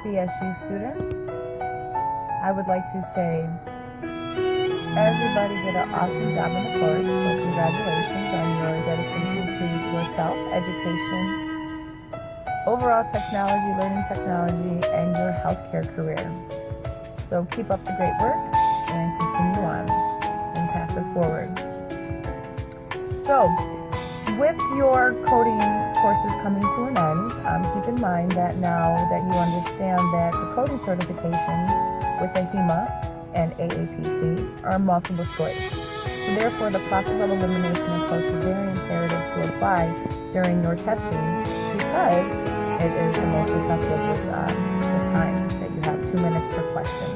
BSU students, I would like to say everybody did an awesome job in the course, so congratulations on your dedication to yourself, education, overall technology, learning technology, and your healthcare career. So keep up the great work and continue on and pass it forward. So, with your coding courses coming to an end, keep in mind that now that you understand that the coding certifications with AHIMA and AAPC are multiple choice. So therefore, the process of elimination approach is very imperative to apply during your testing because it is the most effective with the time that you have, 2 minutes per question.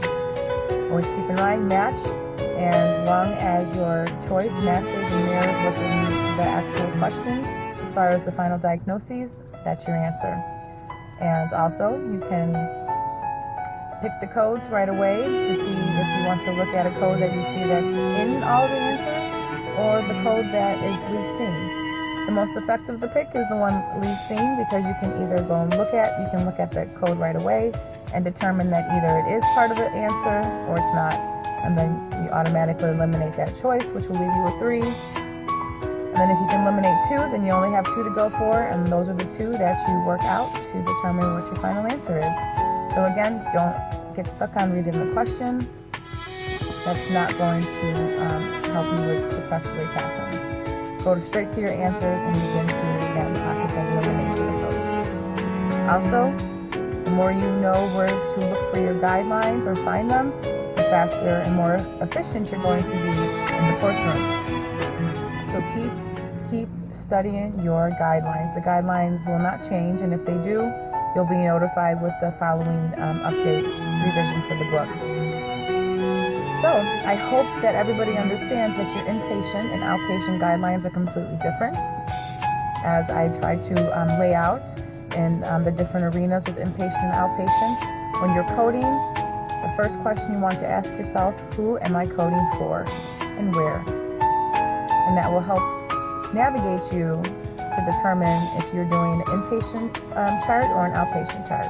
Always keep in mind, match, and as long as your choice matches and mirrors what's in the actual question, as far as the final diagnoses, that's your answer. And also, you can pick the codes right away to see if you want to look at a code that you see that's in all the answers or the code that is least seen. The most effective to pick is the one least seen because you can either go and look at the code right away and determine that either it is part of the answer or it's not. And then you automatically eliminate that choice, which will leave you with 3. And then if you can eliminate 2, then you only have 2 to go for, and those are the 2 that you work out to determine what your final answer is. So again, don't get stuck on reading the questions. That's not going to help you with successfully passing. Go straight to your answers and begin to that process of elimination approach. Also, the more you know where to look for your guidelines or find them, the faster and more efficient you're going to be in the course room. So keep studying your guidelines. The guidelines will not change, and if they do, you'll be notified with the following update revision for the book. So I hope that everybody understands that your inpatient and outpatient guidelines are completely different, as I try to lay out in the different arenas with inpatient and outpatient. When you're coding, the first question you want to ask yourself, who am I coding for and where? And that will help navigate you to determine if you're doing an inpatient chart or an outpatient chart.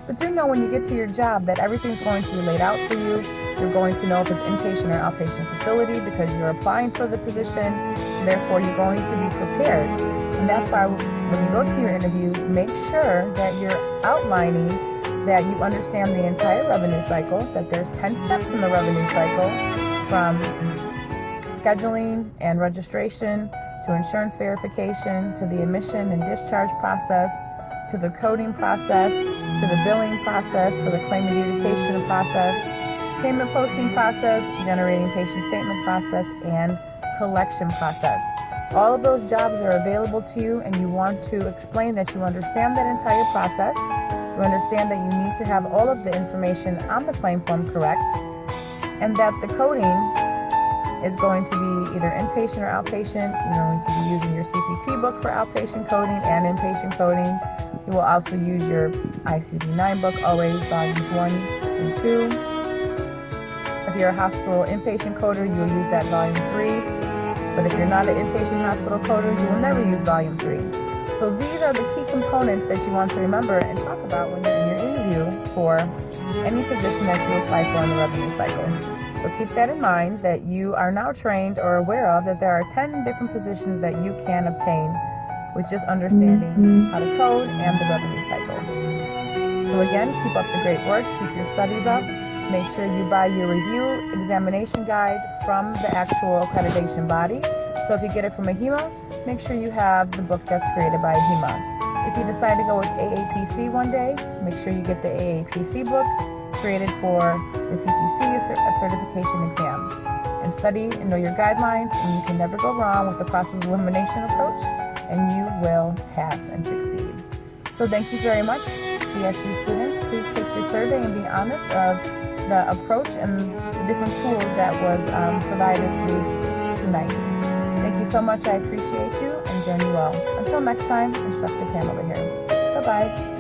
But do know when you get to your job that everything's going to be laid out for you. You're going to know if it's inpatient or outpatient facility because you're applying for the position, so therefore you're going to be prepared. And that's why when you go to your interviews, make sure that you're outlining that you understand the entire revenue cycle, that there's 10 steps in the revenue cycle from scheduling and registration to insurance verification, to the admission and discharge process, to the coding process, to the billing process, to the claim adjudication process, payment posting process, generating patient statement process, and collection process. All of those jobs are available to you, and you want to explain that you understand that entire process. You understand that you need to have all of the information on the claim form correct, and that the coding is going to be either inpatient or outpatient. You're going to be using your CPT book for outpatient coding and inpatient coding. You will also use your ICD-9 book, always volumes 1 and 2. If you're a hospital inpatient coder, you will use that volume 3. But if you're not an inpatient hospital coder, you will never use volume 3. So these are the key components that you want to remember and talk about when you're in your interview for any position that you apply for in the revenue cycle. So keep that in mind, that you are now trained or aware of that there are 10 different positions that you can obtain with just understanding how to code and the revenue cycle. So again, keep up the great work, keep your studies up, make sure you buy your review examination guide from the actual accreditation body. So if you get it from AHIMA, make sure you have the book that's created by AHIMA. If you decide to go with AAPC one day, make sure you get the AAPC book created for the CPC certification exam. And study and know your guidelines, and you can never go wrong with the process elimination approach, and you will pass and succeed. So thank you very much, BSU students. Please take your survey and be honest of the approach and the different tools that was provided through tonight. Thank you so much. I appreciate you and journey well. Until next time, Instructor Pam over here. Bye-bye.